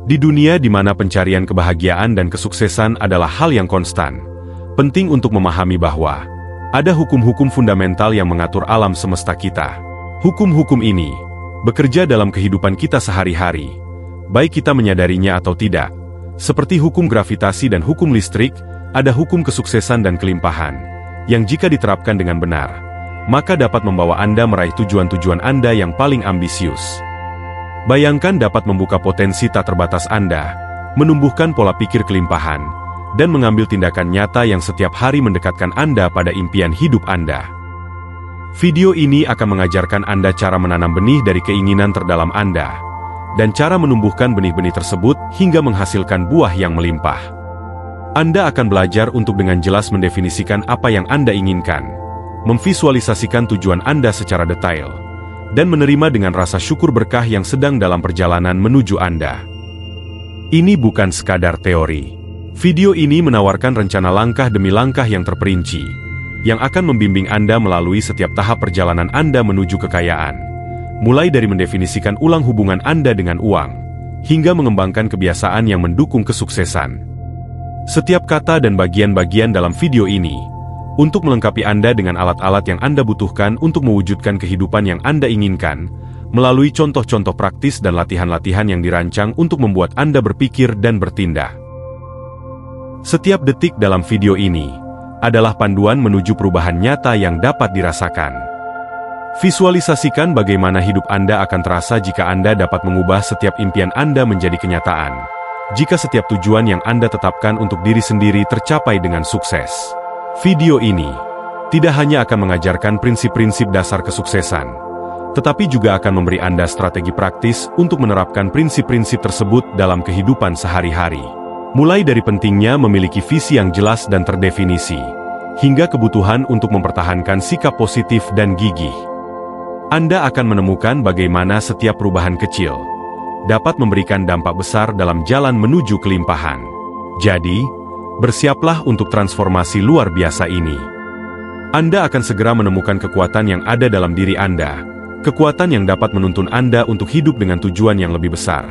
Di dunia di mana pencarian kebahagiaan dan kesuksesan adalah hal yang konstan, penting untuk memahami bahwa ada hukum-hukum fundamental yang mengatur alam semesta kita. Hukum-hukum ini bekerja dalam kehidupan kita sehari-hari, baik kita menyadarinya atau tidak. Seperti hukum gravitasi dan hukum listrik, ada hukum kesuksesan dan kelimpahan, yang jika diterapkan dengan benar, maka dapat membawa Anda meraih tujuan-tujuan Anda yang paling ambisius. Bayangkan dapat membuka potensi tak terbatas Anda, menumbuhkan pola pikir kelimpahan, dan mengambil tindakan nyata yang setiap hari mendekatkan Anda pada impian hidup Anda. Video ini akan mengajarkan Anda cara menanam benih dari keinginan terdalam Anda, dan cara menumbuhkan benih-benih tersebut hingga menghasilkan buah yang melimpah. Anda akan belajar untuk dengan jelas mendefinisikan apa yang Anda inginkan, memvisualisasikan tujuan Anda secara detail, dan menerima dengan rasa syukur berkah yang sedang dalam perjalanan menuju Anda. Ini bukan sekadar teori. Video ini menawarkan rencana langkah demi langkah yang terperinci, yang akan membimbing Anda melalui setiap tahap perjalanan Anda menuju kekayaan, mulai dari mendefinisikan ulang hubungan Anda dengan uang, hingga mengembangkan kebiasaan yang mendukung kesuksesan. Setiap kata dan bagian-bagian dalam video ini untuk melengkapi Anda dengan alat-alat yang Anda butuhkan untuk mewujudkan kehidupan yang Anda inginkan, melalui contoh-contoh praktis dan latihan-latihan yang dirancang untuk membuat Anda berpikir dan bertindak. Setiap detik dalam video ini adalah panduan menuju perubahan nyata yang dapat dirasakan. Visualisasikan bagaimana hidup Anda akan terasa jika Anda dapat mengubah setiap impian Anda menjadi kenyataan, jika setiap tujuan yang Anda tetapkan untuk diri sendiri tercapai dengan sukses. Video ini tidak hanya akan mengajarkan prinsip-prinsip dasar kesuksesan, tetapi juga akan memberi Anda strategi praktis untuk menerapkan prinsip-prinsip tersebut dalam kehidupan sehari-hari. Mulai dari pentingnya memiliki visi yang jelas dan terdefinisi, hingga kebutuhan untuk mempertahankan sikap positif dan gigih. Anda akan menemukan bagaimana setiap perubahan kecil dapat memberikan dampak besar dalam jalan menuju kelimpahan. Jadi, bersiaplah untuk transformasi luar biasa ini. Anda akan segera menemukan kekuatan yang ada dalam diri Anda, kekuatan yang dapat menuntun Anda untuk hidup dengan tujuan yang lebih besar,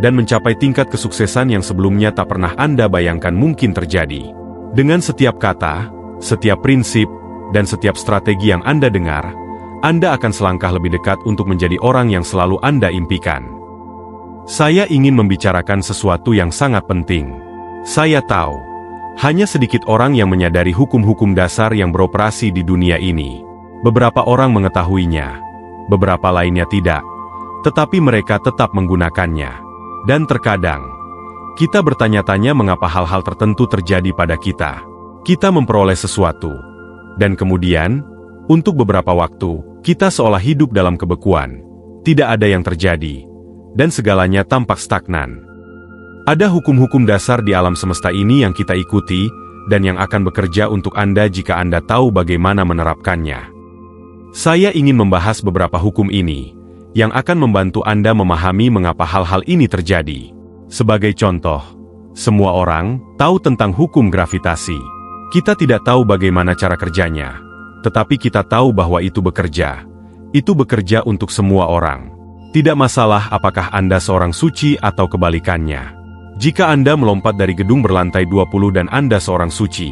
dan mencapai tingkat kesuksesan yang sebelumnya tak pernah Anda bayangkan mungkin terjadi. Dengan setiap kata, setiap prinsip, dan setiap strategi yang Anda dengar, Anda akan selangkah lebih dekat untuk menjadi orang yang selalu Anda impikan. Saya ingin membicarakan sesuatu yang sangat penting. Saya tahu hanya sedikit orang yang menyadari hukum-hukum dasar yang beroperasi di dunia ini. Beberapa orang mengetahuinya, beberapa lainnya tidak, tetapi mereka tetap menggunakannya. Dan terkadang, kita bertanya-tanya mengapa hal-hal tertentu terjadi pada kita. Kita memperoleh sesuatu, dan kemudian, untuk beberapa waktu, kita seolah hidup dalam kebekuan. Tidak ada yang terjadi, dan segalanya tampak stagnan. Ada hukum-hukum dasar di alam semesta ini yang kita ikuti, dan yang akan bekerja untuk Anda jika Anda tahu bagaimana menerapkannya. Saya ingin membahas beberapa hukum ini, yang akan membantu Anda memahami mengapa hal-hal ini terjadi. Sebagai contoh, semua orang tahu tentang hukum gravitasi. Kita tidak tahu bagaimana cara kerjanya, tetapi kita tahu bahwa itu bekerja. Itu bekerja untuk semua orang. Tidak masalah apakah Anda seorang suci atau kebalikannya. Jika Anda melompat dari gedung berlantai 20 dan Anda seorang suci,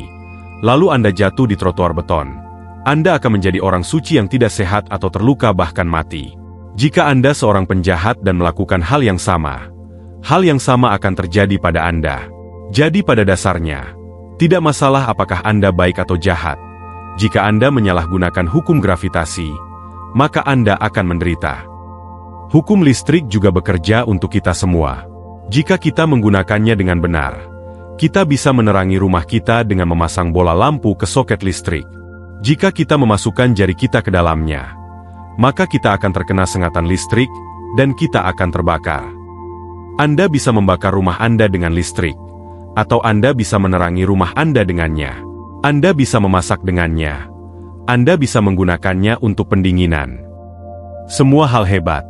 lalu Anda jatuh di trotoar beton, Anda akan menjadi orang suci yang tidak sehat atau terluka bahkan mati. Jika Anda seorang penjahat dan melakukan hal yang sama akan terjadi pada Anda. Jadi pada dasarnya, tidak masalah apakah Anda baik atau jahat. Jika Anda menyalahgunakan hukum gravitasi, maka Anda akan menderita. Hukum listrik juga bekerja untuk kita semua. Jika kita menggunakannya dengan benar, kita bisa menerangi rumah kita dengan memasang bola lampu ke soket listrik. Jika kita memasukkan jari kita ke dalamnya, maka kita akan terkena sengatan listrik, dan kita akan terbakar. Anda bisa membakar rumah Anda dengan listrik, atau Anda bisa menerangi rumah Anda dengannya. Anda bisa memasak dengannya. Anda bisa menggunakannya untuk pendinginan. Semua hal hebat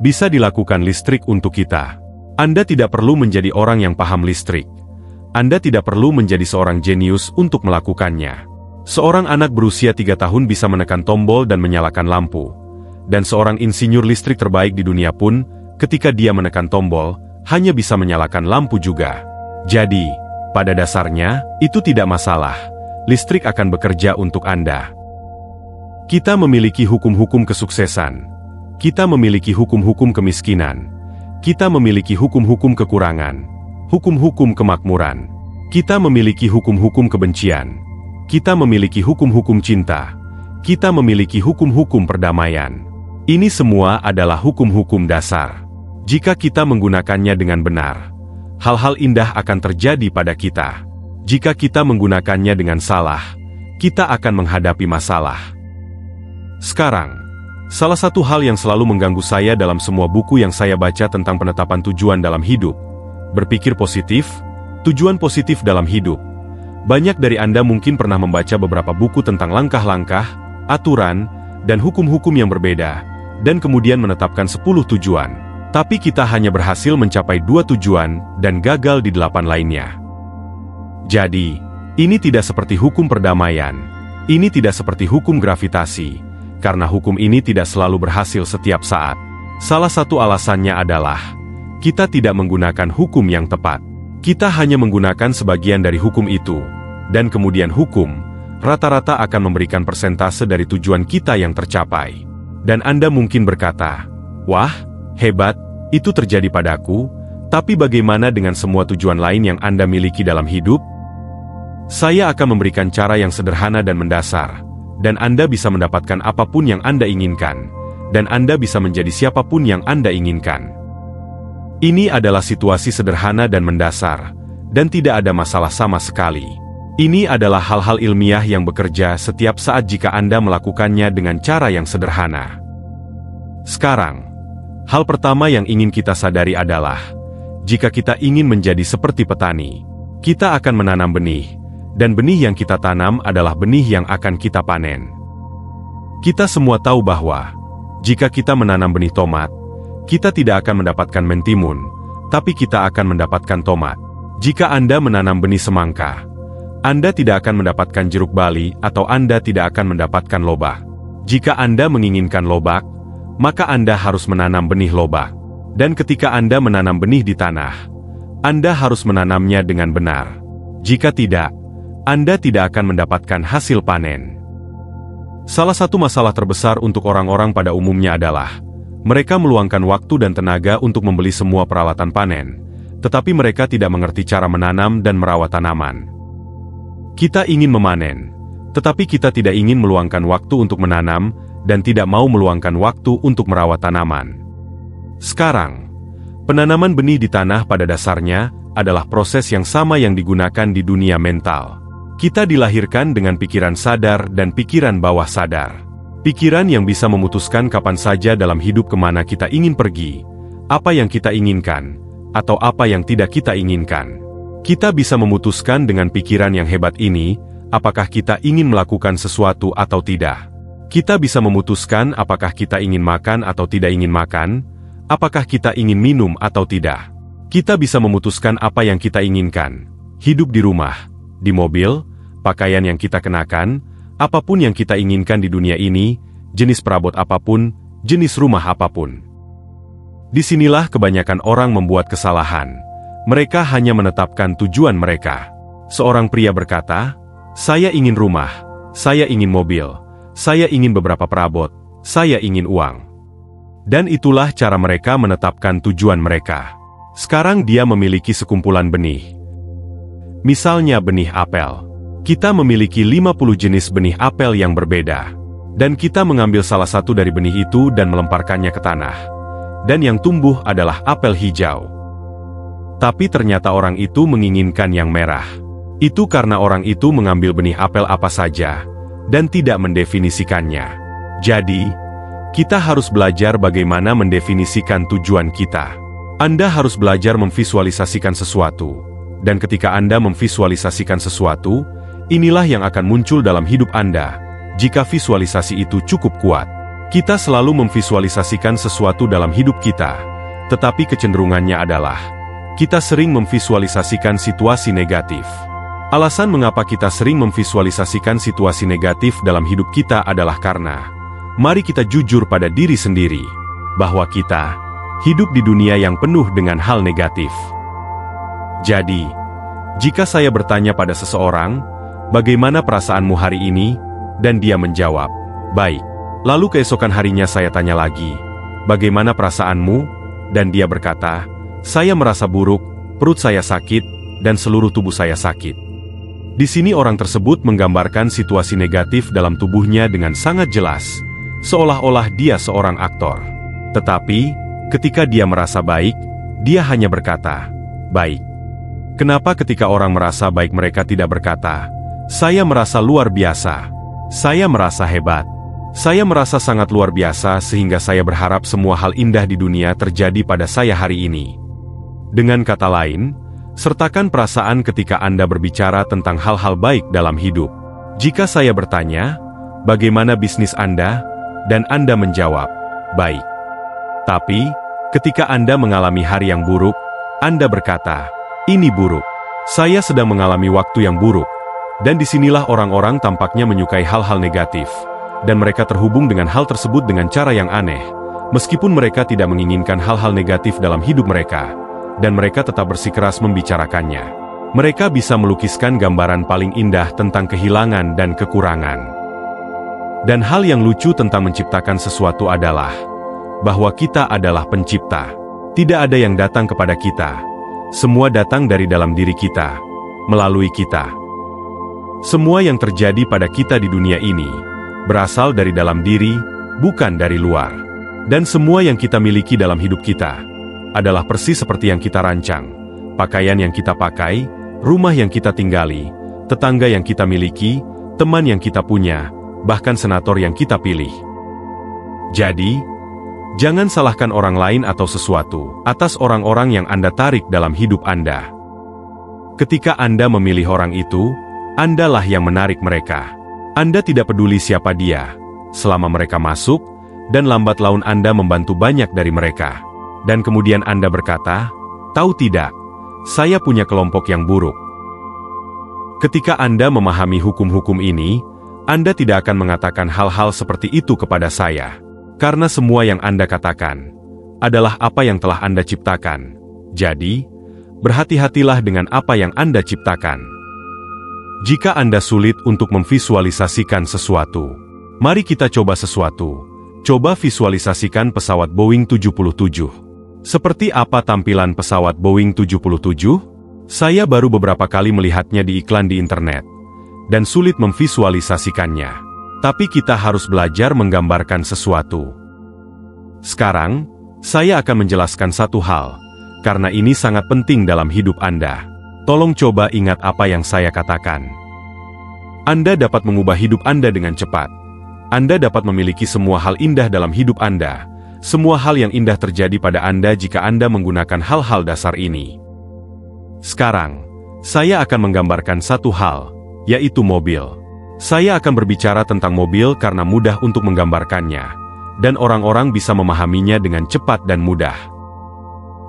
bisa dilakukan listrik untuk kita. Anda tidak perlu menjadi orang yang paham listrik. Anda tidak perlu menjadi seorang jenius untuk melakukannya. Seorang anak berusia 3 tahun bisa menekan tombol dan menyalakan lampu. Dan seorang insinyur listrik terbaik di dunia pun, ketika dia menekan tombol, hanya bisa menyalakan lampu juga. Jadi, pada dasarnya, itu tidak masalah. Listrik akan bekerja untuk Anda. Kita memiliki hukum-hukum kesuksesan. Kita memiliki hukum-hukum kemiskinan. Kita memiliki hukum-hukum kekurangan. Hukum-hukum kemakmuran. Kita memiliki hukum-hukum kebencian. Kita memiliki hukum-hukum cinta. Kita memiliki hukum-hukum perdamaian. Ini semua adalah hukum-hukum dasar. Jika kita menggunakannya dengan benar, hal-hal indah akan terjadi pada kita. Jika kita menggunakannya dengan salah, kita akan menghadapi masalah. Sekarang, salah satu hal yang selalu mengganggu saya dalam semua buku yang saya baca tentang penetapan tujuan dalam hidup, berpikir positif, tujuan positif dalam hidup. Banyak dari Anda mungkin pernah membaca beberapa buku tentang langkah-langkah, aturan, dan hukum-hukum yang berbeda, dan kemudian menetapkan 10 tujuan. Tapi kita hanya berhasil mencapai 2 tujuan dan gagal di 8 lainnya. Jadi, ini tidak seperti hukum perdamaian. Ini tidak seperti hukum gravitasi, karena hukum ini tidak selalu berhasil setiap saat. Salah satu alasannya adalah, kita tidak menggunakan hukum yang tepat. Kita hanya menggunakan sebagian dari hukum itu, dan kemudian hukum, rata-rata akan memberikan persentase dari tujuan kita yang tercapai. Dan Anda mungkin berkata, "Wah, hebat, itu terjadi padaku, tapi bagaimana dengan semua tujuan lain yang Anda miliki dalam hidup?" Saya akan memberikan cara yang sederhana dan mendasar, dan Anda bisa mendapatkan apapun yang Anda inginkan, dan Anda bisa menjadi siapapun yang Anda inginkan. Ini adalah situasi sederhana dan mendasar, dan tidak ada masalah sama sekali. Ini adalah hal-hal ilmiah yang bekerja setiap saat jika Anda melakukannya dengan cara yang sederhana. Sekarang, hal pertama yang ingin kita sadari adalah, jika kita ingin menjadi seperti petani, kita akan menanam benih, dan benih yang kita tanam adalah benih yang akan kita panen. Kita semua tahu bahwa, jika kita menanam benih tomat, kita tidak akan mendapatkan mentimun, tapi kita akan mendapatkan tomat. Jika Anda menanam benih semangka, Anda tidak akan mendapatkan jeruk bali atau Anda tidak akan mendapatkan lobak. Jika Anda menginginkan lobak, maka Anda harus menanam benih lobak. Dan ketika Anda menanam benih di tanah, Anda harus menanamnya dengan benar. Jika tidak, Anda tidak akan mendapatkan hasil panen. Salah satu masalah terbesar untuk orang-orang pada umumnya adalah, mereka meluangkan waktu dan tenaga untuk membeli semua peralatan panen, tetapi mereka tidak mengerti cara menanam dan merawat tanaman. Kita ingin memanen, tetapi kita tidak ingin meluangkan waktu untuk menanam, dan tidak mau meluangkan waktu untuk merawat tanaman. Sekarang, penanaman benih di tanah pada dasarnya adalah proses yang sama yang digunakan di dunia mental. Kita dilahirkan dengan pikiran sadar dan pikiran bawah sadar. Pikiran yang bisa memutuskan kapan saja dalam hidup kemana kita ingin pergi, apa yang kita inginkan, atau apa yang tidak kita inginkan. Kita bisa memutuskan dengan pikiran yang hebat ini, apakah kita ingin melakukan sesuatu atau tidak. Kita bisa memutuskan apakah kita ingin makan atau tidak ingin makan, apakah kita ingin minum atau tidak. Kita bisa memutuskan apa yang kita inginkan, hidup di rumah, di mobil, pakaian yang kita kenakan, apapun yang kita inginkan di dunia ini, jenis perabot apapun, jenis rumah apapun. Disinilah kebanyakan orang membuat kesalahan. Mereka hanya menetapkan tujuan mereka. Seorang pria berkata, "Saya ingin rumah, saya ingin mobil, saya ingin beberapa perabot, saya ingin uang." Dan itulah cara mereka menetapkan tujuan mereka. Sekarang dia memiliki sekumpulan benih. Misalnya benih apel. Kita memiliki 50 jenis benih apel yang berbeda. Dan kita mengambil salah satu dari benih itu dan melemparkannya ke tanah. Dan yang tumbuh adalah apel hijau. Tapi ternyata orang itu menginginkan yang merah. Itu karena orang itu mengambil benih apel apa saja, dan tidak mendefinisikannya. Jadi, kita harus belajar bagaimana mendefinisikan tujuan kita. Anda harus belajar memvisualisasikan sesuatu. Dan ketika Anda memvisualisasikan sesuatu, inilah yang akan muncul dalam hidup Anda, jika visualisasi itu cukup kuat. Kita selalu memvisualisasikan sesuatu dalam hidup kita, tetapi kecenderungannya adalah, kita sering memvisualisasikan situasi negatif. Alasan mengapa kita sering memvisualisasikan situasi negatif dalam hidup kita adalah karena, mari kita jujur pada diri sendiri, bahwa kita hidup di dunia yang penuh dengan hal negatif. Jadi, jika saya bertanya pada seseorang, bagaimana perasaanmu hari ini? Dan dia menjawab, baik. Lalu keesokan harinya saya tanya lagi, bagaimana perasaanmu? Dan dia berkata, saya merasa buruk, perut saya sakit, dan seluruh tubuh saya sakit. Di sini orang tersebut menggambarkan situasi negatif dalam tubuhnya dengan sangat jelas, seolah-olah dia seorang aktor. Tetapi, ketika dia merasa baik, dia hanya berkata, baik. Kenapa ketika orang merasa baik mereka tidak berkata, saya merasa luar biasa, saya merasa hebat, saya merasa sangat luar biasa sehingga saya berharap semua hal indah di dunia terjadi pada saya hari ini. Dengan kata lain, sertakan perasaan ketika Anda berbicara tentang hal-hal baik dalam hidup. Jika saya bertanya, bagaimana bisnis Anda? Dan Anda menjawab, baik. Tapi, ketika Anda mengalami hari yang buruk, Anda berkata, ini buruk. Saya sedang mengalami waktu yang buruk. Dan disinilah orang-orang tampaknya menyukai hal-hal negatif. Dan mereka terhubung dengan hal tersebut dengan cara yang aneh. Meskipun mereka tidak menginginkan hal-hal negatif dalam hidup mereka. Dan mereka tetap bersikeras membicarakannya. Mereka bisa melukiskan gambaran paling indah tentang kehilangan dan kekurangan. Dan hal yang lucu tentang menciptakan sesuatu adalah bahwa kita adalah pencipta. Tidak ada yang datang kepada kita. Semua datang dari dalam diri kita, melalui kita. Semua yang terjadi pada kita di dunia ini berasal dari dalam diri, bukan dari luar. Dan semua yang kita miliki dalam hidup kita adalah persis seperti yang kita rancang. Pakaian yang kita pakai, rumah yang kita tinggali, tetangga yang kita miliki, teman yang kita punya, bahkan senator yang kita pilih. Jadi, jangan salahkan orang lain atau sesuatu atas orang-orang yang Anda tarik dalam hidup Anda. Ketika Anda memilih orang itu, Andalah yang menarik mereka. Anda tidak peduli siapa dia, selama mereka masuk, dan lambat laun Anda membantu banyak dari mereka. Dan kemudian Anda berkata, tahu tidak, saya punya kelompok yang buruk. Ketika Anda memahami hukum-hukum ini, Anda tidak akan mengatakan hal-hal seperti itu kepada saya. Karena semua yang Anda katakan adalah apa yang telah Anda ciptakan. Jadi, berhati-hatilah dengan apa yang Anda ciptakan. Jika Anda sulit untuk memvisualisasikan sesuatu, mari kita coba sesuatu. Coba visualisasikan pesawat Boeing 77. Seperti apa tampilan pesawat Boeing 77? Saya baru beberapa kali melihatnya di iklan di internet, dan sulit memvisualisasikannya. Tapi kita harus belajar menggambarkan sesuatu. Sekarang, saya akan menjelaskan satu hal, karena ini sangat penting dalam hidup Anda. Tolong coba ingat apa yang saya katakan. Anda dapat mengubah hidup Anda dengan cepat. Anda dapat memiliki semua hal indah dalam hidup Anda. Semua hal yang indah terjadi pada Anda jika Anda menggunakan hal-hal dasar ini. Sekarang, saya akan menggambarkan satu hal, yaitu mobil. Saya akan berbicara tentang mobil karena mudah untuk menggambarkannya, dan orang-orang bisa memahaminya dengan cepat dan mudah.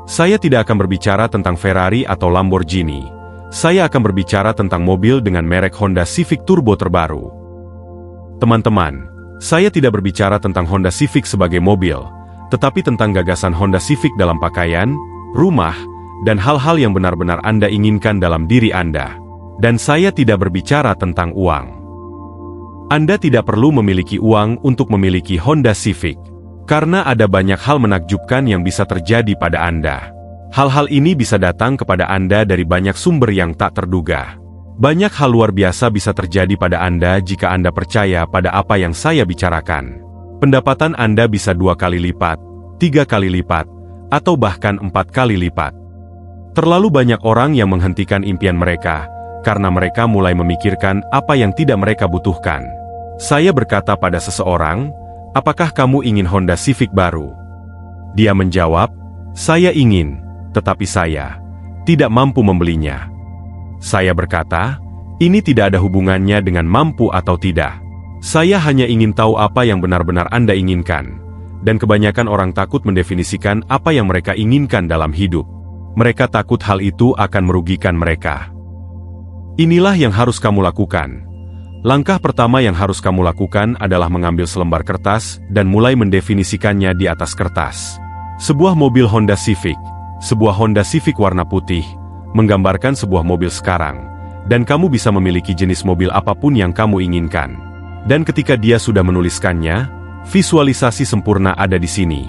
Saya tidak akan berbicara tentang Ferrari atau Lamborghini. Saya akan berbicara tentang mobil dengan merek Honda Civic Turbo terbaru. Teman-teman, saya tidak berbicara tentang Honda Civic sebagai mobil, tetapi tentang gagasan Honda Civic dalam pakaian, rumah, dan hal-hal yang benar-benar Anda inginkan dalam diri Anda. Dan saya tidak berbicara tentang uang. Anda tidak perlu memiliki uang untuk memiliki Honda Civic. Karena ada banyak hal menakjubkan yang bisa terjadi pada Anda. Hal-hal ini bisa datang kepada Anda dari banyak sumber yang tak terduga. Banyak hal luar biasa bisa terjadi pada Anda jika Anda percaya pada apa yang saya bicarakan. Pendapatan Anda bisa 2 kali lipat, 3 kali lipat, atau bahkan 4 kali lipat. Terlalu banyak orang yang menghentikan impian mereka, karena mereka mulai memikirkan apa yang tidak mereka butuhkan. Saya berkata pada seseorang, apakah kamu ingin Honda Civic baru? Dia menjawab, saya ingin, tetapi saya tidak mampu membelinya. Saya berkata, ini tidak ada hubungannya dengan mampu atau tidak. Saya hanya ingin tahu apa yang benar-benar Anda inginkan. Dan kebanyakan orang takut mendefinisikan apa yang mereka inginkan dalam hidup. Mereka takut hal itu akan merugikan mereka. Inilah yang harus kamu lakukan. Langkah pertama yang harus kamu lakukan adalah mengambil selembar kertas dan mulai mendefinisikannya di atas kertas. Sebuah mobil Honda Civic, sebuah Honda Civic warna putih, menggambarkan sebuah mobil sekarang, dan kamu bisa memiliki jenis mobil apapun yang kamu inginkan. Dan ketika dia sudah menuliskannya, visualisasi sempurna ada di sini,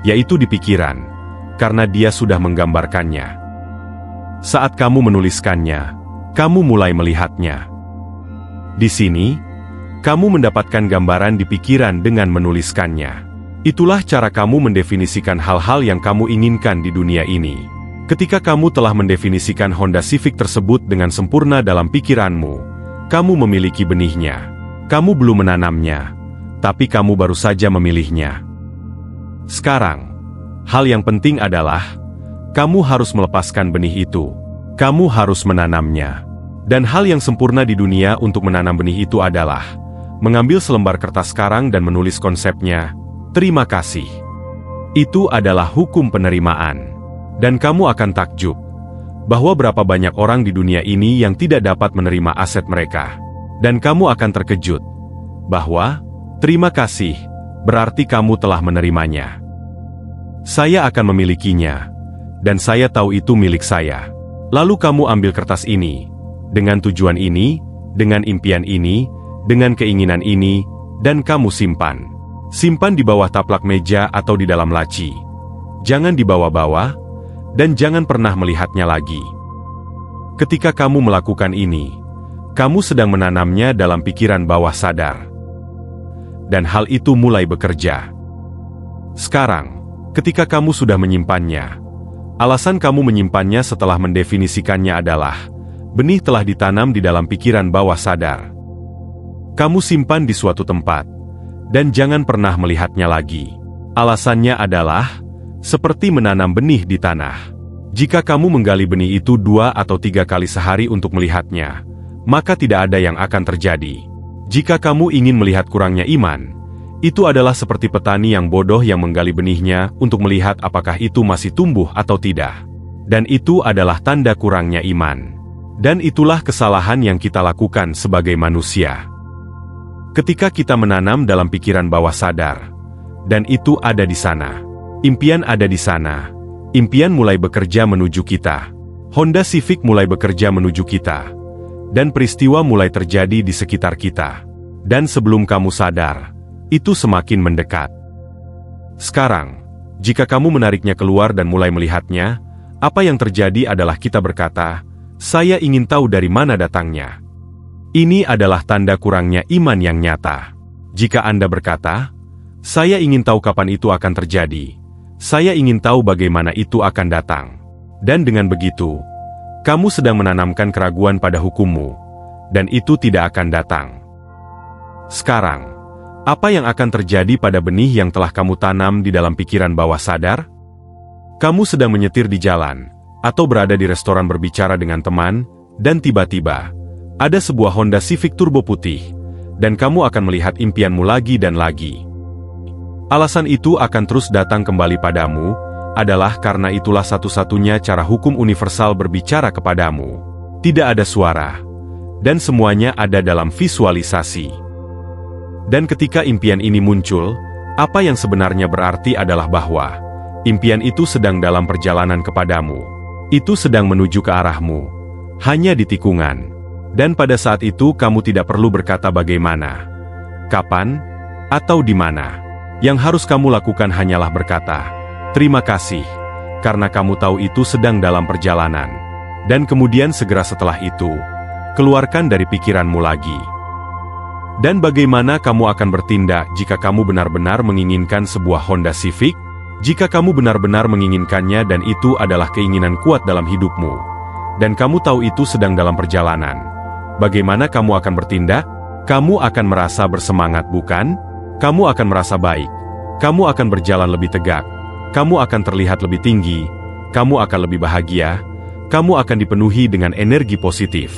yaitu di pikiran, karena dia sudah menggambarkannya. Saat kamu menuliskannya, kamu mulai melihatnya. Di sini, kamu mendapatkan gambaran di pikiran dengan menuliskannya. Itulah cara kamu mendefinisikan hal-hal yang kamu inginkan di dunia ini. Ketika kamu telah mendefinisikan Honda Civic tersebut dengan sempurna dalam pikiranmu, kamu memiliki benihnya. Kamu belum menanamnya, tapi kamu baru saja memilihnya. Sekarang, hal yang penting adalah, kamu harus melepaskan benih itu. Kamu harus menanamnya. Dan hal yang sempurna di dunia untuk menanam benih itu adalah mengambil selembar kertas karang dan menulis konsepnya, terima kasih. Itu adalah hukum penerimaan. Dan kamu akan takjub bahwa berapa banyak orang di dunia ini yang tidak dapat menerima aset mereka. Dan kamu akan terkejut bahwa terima kasih berarti kamu telah menerimanya. Saya akan memilikinya, dan saya tahu itu milik saya. Lalu kamu ambil kertas ini, dengan tujuan ini, dengan impian ini, dengan keinginan ini, dan kamu simpan. Simpan di bawah taplak meja atau di dalam laci. Jangan dibawa-bawa, dan jangan pernah melihatnya lagi. Ketika kamu melakukan ini, kamu sedang menanamnya dalam pikiran bawah sadar. Dan hal itu mulai bekerja. Sekarang, ketika kamu sudah menyimpannya, alasan kamu menyimpannya setelah mendefinisikannya adalah benih telah ditanam di dalam pikiran bawah sadar. Kamu simpan di suatu tempat, dan jangan pernah melihatnya lagi. Alasannya adalah seperti menanam benih di tanah. Jika kamu menggali benih itu 2 atau 3 kali sehari untuk melihatnya, maka tidak ada yang akan terjadi. Jika kamu ingin melihat kurangnya iman, itu adalah seperti petani yang bodoh yang menggali benihnya untuk melihat apakah itu masih tumbuh atau tidak. Dan itu adalah tanda kurangnya iman. Dan itulah kesalahan yang kita lakukan sebagai manusia. Ketika kita menanam dalam pikiran bawah sadar, dan itu ada di sana. Impian ada di sana. Impian mulai bekerja menuju kita. Honda Civic mulai bekerja menuju kita. Dan peristiwa mulai terjadi di sekitar kita. Dan sebelum kamu sadar, itu semakin mendekat. Sekarang, jika kamu menariknya keluar dan mulai melihatnya, apa yang terjadi adalah kita berkata, saya ingin tahu dari mana datangnya. Ini adalah tanda kurangnya iman yang nyata. Jika Anda berkata, saya ingin tahu kapan itu akan terjadi. Saya ingin tahu bagaimana itu akan datang. Dan dengan begitu, kamu sedang menanamkan keraguan pada hukummu. Dan itu tidak akan datang. Sekarang, apa yang akan terjadi pada benih yang telah kamu tanam di dalam pikiran bawah sadar? Kamu sedang menyetir di jalan, atau berada di restoran berbicara dengan teman, dan tiba-tiba, ada sebuah Honda Civic turbo putih, dan kamu akan melihat impianmu lagi dan lagi. Alasan itu akan terus datang kembali padamu, adalah karena itulah satu-satunya cara hukum universal berbicara kepadamu. Tidak ada suara, dan semuanya ada dalam visualisasi. Dan ketika impian ini muncul, apa yang sebenarnya berarti adalah bahwa impian itu sedang dalam perjalanan kepadamu. Itu sedang menuju ke arahmu, hanya di tikungan. Dan pada saat itu kamu tidak perlu berkata bagaimana, kapan, atau di mana. Yang harus kamu lakukan hanyalah berkata, terima kasih, karena kamu tahu itu sedang dalam perjalanan. Dan kemudian segera setelah itu, keluarkan dari pikiranmu lagi. Dan bagaimana kamu akan bertindak jika kamu benar-benar menginginkan sebuah Honda Civic? Jika kamu benar-benar menginginkannya dan itu adalah keinginan kuat dalam hidupmu, dan kamu tahu itu sedang dalam perjalanan, bagaimana kamu akan bertindak? Kamu akan merasa bersemangat, bukan? Kamu akan merasa baik. Kamu akan berjalan lebih tegak. Kamu akan terlihat lebih tinggi. Kamu akan lebih bahagia. Kamu akan dipenuhi dengan energi positif.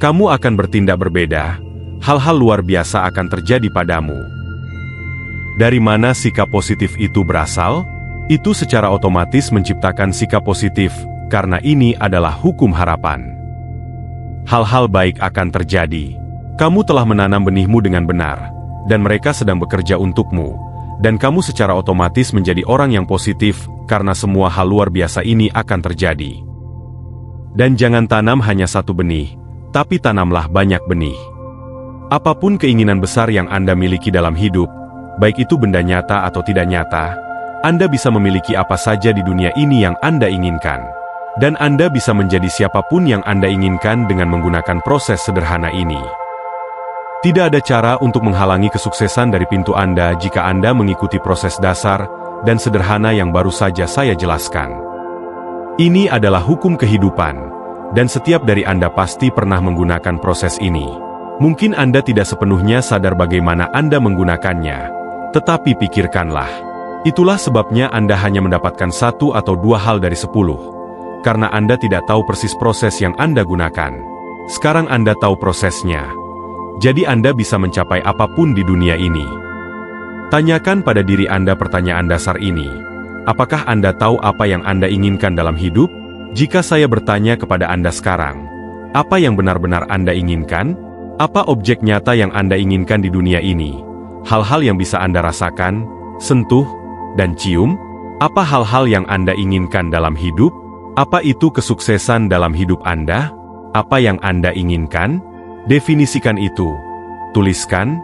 Kamu akan bertindak berbeda. Hal-hal luar biasa akan terjadi padamu. Dari mana sikap positif itu berasal? Itu secara otomatis menciptakan sikap positif, karena ini adalah hukum harapan. Hal-hal baik akan terjadi. Kamu telah menanam benihmu dengan benar, dan mereka sedang bekerja untukmu. dan kamu secara otomatis menjadi orang yang positif karena semua hal luar biasa ini akan terjadi. Dan jangan tanam hanya satu benih, tapi tanamlah banyak benih. Apapun keinginan besar yang Anda miliki dalam hidup, baik itu benda nyata atau tidak nyata, Anda bisa memiliki apa saja di dunia ini yang Anda inginkan. Dan Anda bisa menjadi siapapun yang Anda inginkan dengan menggunakan proses sederhana ini. Tidak ada cara untuk menghalangi kesuksesan dari pintu Anda jika Anda mengikuti proses dasar dan sederhana yang baru saja saya jelaskan. Ini adalah hukum kehidupan, dan setiap dari Anda pasti pernah menggunakan proses ini. Mungkin Anda tidak sepenuhnya sadar bagaimana Anda menggunakannya, tetapi pikirkanlah. Itulah sebabnya Anda hanya mendapatkan 1 atau 2 hal dari 10, karena Anda tidak tahu persis proses yang Anda gunakan. Sekarang Anda tahu prosesnya, jadi Anda bisa mencapai apapun di dunia ini. Tanyakan pada diri Anda pertanyaan dasar ini. Apakah Anda tahu apa yang Anda inginkan dalam hidup? Jika saya bertanya kepada Anda sekarang, apa yang benar-benar Anda inginkan? Apa objek nyata yang Anda inginkan di dunia ini? Hal-hal yang bisa Anda rasakan, sentuh, dan cium? Apa hal-hal yang Anda inginkan dalam hidup? Apa itu kesuksesan dalam hidup Anda? Apa yang Anda inginkan? Definisikan itu. Tuliskan.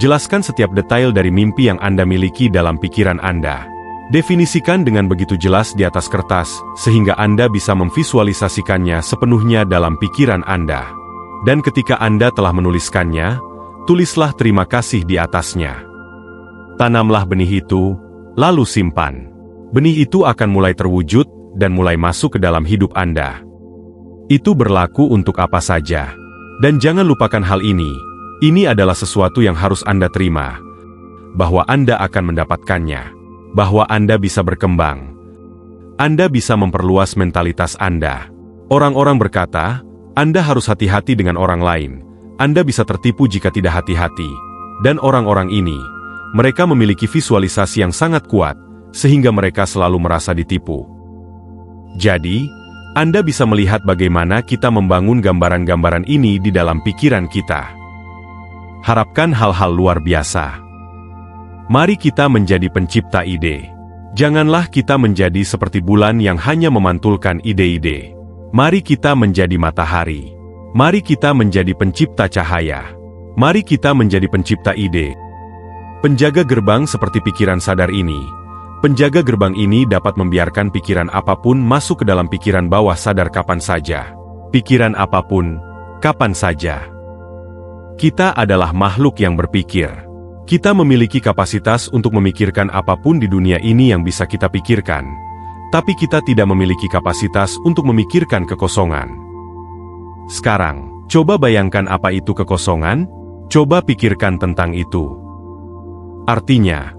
Jelaskan setiap detail dari mimpi yang Anda miliki dalam pikiran Anda. Definisikan dengan begitu jelas di atas kertas, sehingga Anda bisa memvisualisasikannya sepenuhnya dalam pikiran Anda. Dan ketika Anda telah menuliskannya, tulislah terima kasih di atasnya. Tanamlah benih itu, lalu simpan. Benih itu akan mulai terwujud dan mulai masuk ke dalam hidup Anda. Itu berlaku untuk apa saja. Dan jangan lupakan hal ini. Ini adalah sesuatu yang harus Anda terima. Bahwa Anda akan mendapatkannya. Bahwa Anda bisa berkembang. Anda bisa memperluas mentalitas Anda. Orang-orang berkata, Anda harus hati-hati dengan orang lain. Anda bisa tertipu jika tidak hati-hati. Dan orang-orang ini, mereka memiliki visualisasi yang sangat kuat, sehingga mereka selalu merasa ditipu. Jadi, Anda bisa melihat bagaimana kita membangun gambaran-gambaran ini di dalam pikiran kita. Harapkan hal-hal luar biasa. Mari kita menjadi pencipta ide. Janganlah kita menjadi seperti bulan yang hanya memantulkan ide-ide. Mari kita menjadi matahari. Mari kita menjadi pencipta cahaya. Mari kita menjadi pencipta ide. Penjaga gerbang seperti pikiran sadar ini. Penjaga gerbang ini dapat membiarkan pikiran apapun masuk ke dalam pikiran bawah sadar kapan saja. Pikiran apapun, kapan saja. Kita adalah makhluk yang berpikir. Kita memiliki kapasitas untuk memikirkan apapun di dunia ini yang bisa kita pikirkan. Tapi kita tidak memiliki kapasitas untuk memikirkan kekosongan. Sekarang, coba bayangkan apa itu kekosongan? Coba pikirkan tentang itu. Artinya,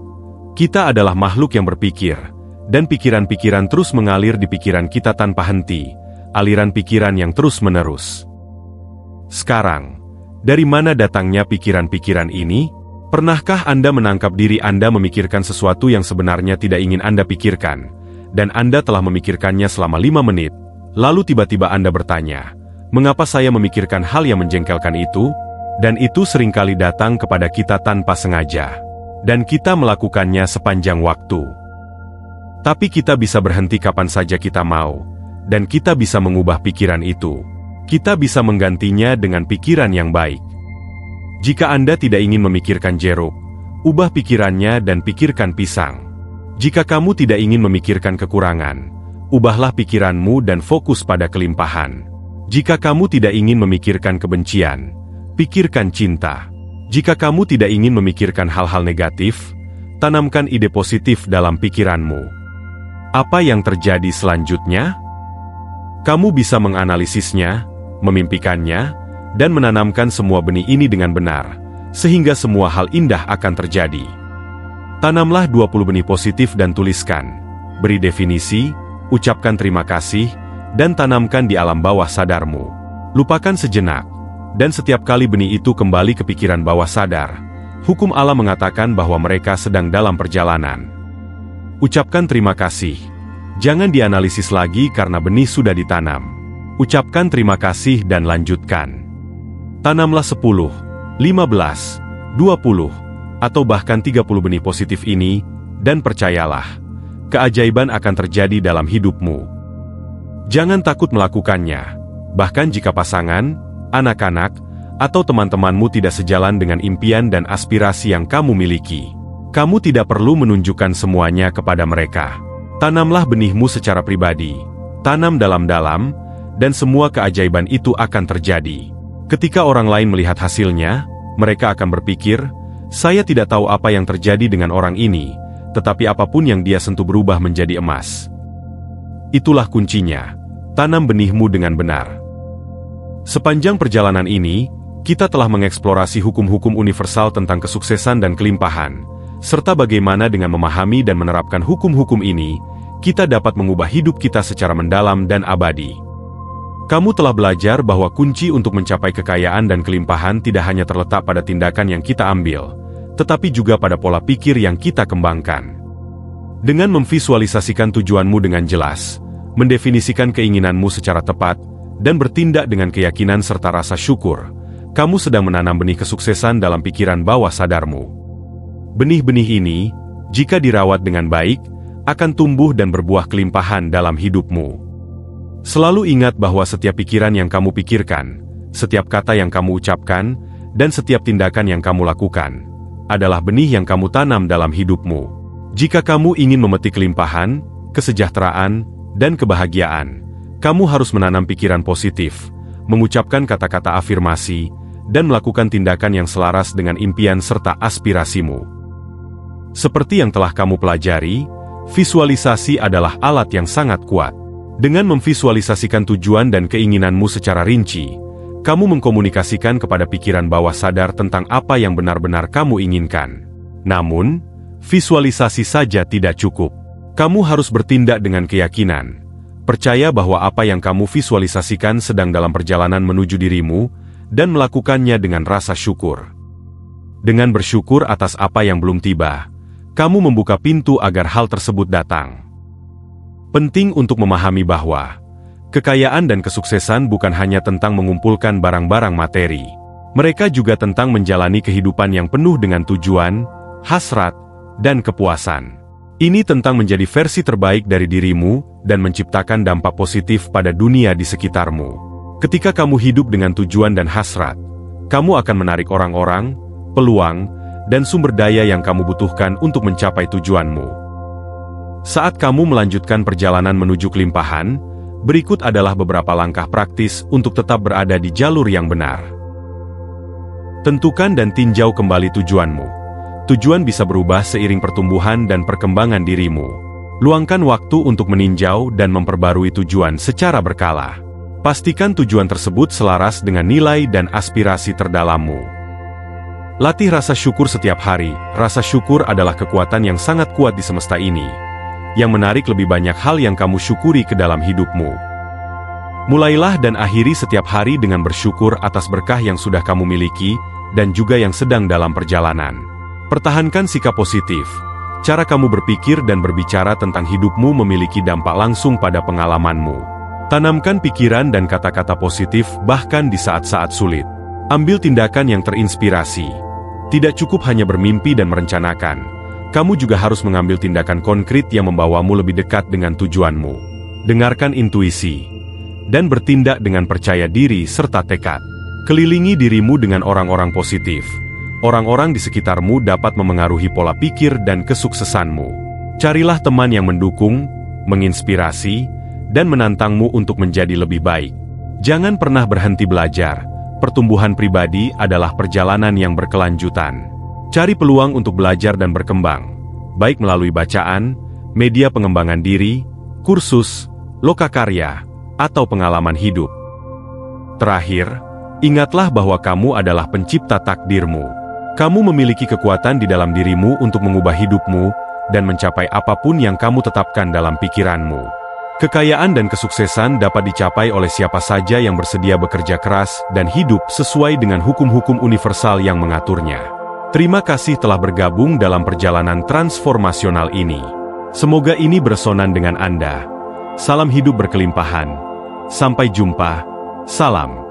kita adalah makhluk yang berpikir, dan pikiran-pikiran terus mengalir di pikiran kita tanpa henti, aliran pikiran yang terus-menerus. Sekarang, dari mana datangnya pikiran-pikiran ini? Pernahkah Anda menangkap diri Anda memikirkan sesuatu yang sebenarnya tidak ingin Anda pikirkan? Dan Anda telah memikirkannya selama 5 menit, lalu tiba-tiba Anda bertanya, mengapa saya memikirkan hal yang menjengkelkan itu? Dan itu seringkali datang kepada kita tanpa sengaja. Dan kita melakukannya sepanjang waktu. Tapi kita bisa berhenti kapan saja kita mau, dan kita bisa mengubah pikiran itu. Kita bisa menggantinya dengan pikiran yang baik. Jika Anda tidak ingin memikirkan jeruk, ubah pikirannya dan pikirkan pisang. Jika kamu tidak ingin memikirkan kekurangan, ubahlah pikiranmu dan fokus pada kelimpahan. Jika kamu tidak ingin memikirkan kebencian, pikirkan cinta. Jika kamu tidak ingin memikirkan hal-hal negatif, tanamkan ide positif dalam pikiranmu. Apa yang terjadi selanjutnya? Kamu bisa menganalisisnya, memimpikannya, dan menanamkan semua benih ini dengan benar, sehingga semua hal indah akan terjadi. Tanamlah 20 benih positif dan tuliskan, beri definisi, ucapkan terima kasih, dan tanamkan di alam bawah sadarmu. Lupakan sejenak, dan setiap kali benih itu kembali ke pikiran bawah sadar, hukum alam mengatakan bahwa mereka sedang dalam perjalanan. Ucapkan terima kasih. Jangan dianalisis lagi karena benih sudah ditanam. Ucapkan terima kasih dan lanjutkan. Tanamlah 10, 15, 20, atau bahkan 30 benih positif ini, dan percayalah, keajaiban akan terjadi dalam hidupmu. Jangan takut melakukannya, bahkan jika pasangan, anak-anak, atau teman-temanmu tidak sejalan dengan impian dan aspirasi yang kamu miliki. Kamu tidak perlu menunjukkan semuanya kepada mereka. Tanamlah benihmu secara pribadi, tanam dalam-dalam, dan semua keajaiban itu akan terjadi. Ketika orang lain melihat hasilnya, mereka akan berpikir, saya tidak tahu apa yang terjadi dengan orang ini, tetapi apapun yang dia sentuh berubah menjadi emas. Itulah kuncinya, tanam benihmu dengan benar. Sepanjang perjalanan ini, kita telah mengeksplorasi hukum-hukum universal tentang kesuksesan dan kelimpahan, serta bagaimana dengan memahami dan menerapkan hukum-hukum ini, kita dapat mengubah hidup kita secara mendalam dan abadi. Kamu telah belajar bahwa kunci untuk mencapai kekayaan dan kelimpahan tidak hanya terletak pada tindakan yang kita ambil, tetapi juga pada pola pikir yang kita kembangkan. Dengan memvisualisasikan tujuanmu dengan jelas, mendefinisikan keinginanmu secara tepat, dan bertindak dengan keyakinan serta rasa syukur, kamu sedang menanam benih kesuksesan dalam pikiran bawah sadarmu. Benih-benih ini, jika dirawat dengan baik, akan tumbuh dan berbuah kelimpahan dalam hidupmu. Selalu ingat bahwa setiap pikiran yang kamu pikirkan, setiap kata yang kamu ucapkan, dan setiap tindakan yang kamu lakukan, adalah benih yang kamu tanam dalam hidupmu. Jika kamu ingin memetik kelimpahan, kesejahteraan, dan kebahagiaan, kamu harus menanam pikiran positif, mengucapkan kata-kata afirmasi, dan melakukan tindakan yang selaras dengan impian serta aspirasimu. Seperti yang telah kamu pelajari, visualisasi adalah alat yang sangat kuat. Dengan memvisualisasikan tujuan dan keinginanmu secara rinci, kamu mengkomunikasikan kepada pikiran bawah sadar tentang apa yang benar-benar kamu inginkan. Namun, visualisasi saja tidak cukup. Kamu harus bertindak dengan keyakinan. Percaya bahwa apa yang kamu visualisasikan sedang dalam perjalanan menuju dirimu, dan melakukannya dengan rasa syukur. Dengan bersyukur atas apa yang belum tiba, kamu membuka pintu agar hal tersebut datang. Penting untuk memahami bahwa kekayaan dan kesuksesan bukan hanya tentang mengumpulkan barang-barang materi. Mereka juga tentang menjalani kehidupan yang penuh dengan tujuan, hasrat, dan kepuasan. Ini tentang menjadi versi terbaik dari dirimu dan menciptakan dampak positif pada dunia di sekitarmu. Ketika kamu hidup dengan tujuan dan hasrat, kamu akan menarik orang-orang, peluang, dan sumber daya yang kamu butuhkan untuk mencapai tujuanmu. Saat kamu melanjutkan perjalanan menuju kelimpahan, berikut adalah beberapa langkah praktis untuk tetap berada di jalur yang benar. Tentukan dan tinjau kembali tujuanmu. Tujuan bisa berubah seiring pertumbuhan dan perkembangan dirimu. Luangkan waktu untuk meninjau dan memperbarui tujuan secara berkala. Pastikan tujuan tersebut selaras dengan nilai dan aspirasi terdalammu. Latih rasa syukur setiap hari. Rasa syukur adalah kekuatan yang sangat kuat di semesta ini, yang menarik lebih banyak hal yang kamu syukuri ke dalam hidupmu. Mulailah dan akhiri setiap hari dengan bersyukur atas berkah yang sudah kamu miliki, dan juga yang sedang dalam perjalanan. Pertahankan sikap positif. Cara kamu berpikir dan berbicara tentang hidupmu memiliki dampak langsung pada pengalamanmu. Tanamkan pikiran dan kata-kata positif bahkan di saat-saat sulit. Ambil tindakan yang terinspirasi. Tidak cukup hanya bermimpi dan merencanakan. Kamu juga harus mengambil tindakan konkret yang membawamu lebih dekat dengan tujuanmu. Dengarkan intuisi, dan bertindak dengan percaya diri serta tekad. Kelilingi dirimu dengan orang-orang positif. Orang-orang di sekitarmu dapat memengaruhi pola pikir dan kesuksesanmu. Carilah teman yang mendukung, menginspirasi, dan menantangmu untuk menjadi lebih baik. Jangan pernah berhenti belajar. Pertumbuhan pribadi adalah perjalanan yang berkelanjutan. Cari peluang untuk belajar dan berkembang, baik melalui bacaan, media pengembangan diri, kursus, lokakarya, atau pengalaman hidup. Terakhir, ingatlah bahwa kamu adalah pencipta takdirmu. Kamu memiliki kekuatan di dalam dirimu untuk mengubah hidupmu dan mencapai apapun yang kamu tetapkan dalam pikiranmu. Kekayaan dan kesuksesan dapat dicapai oleh siapa saja yang bersedia bekerja keras dan hidup sesuai dengan hukum-hukum universal yang mengaturnya. Terima kasih telah bergabung dalam perjalanan transformasional ini. Semoga ini berresonan dengan Anda. Salam hidup berkelimpahan. Sampai jumpa. Salam.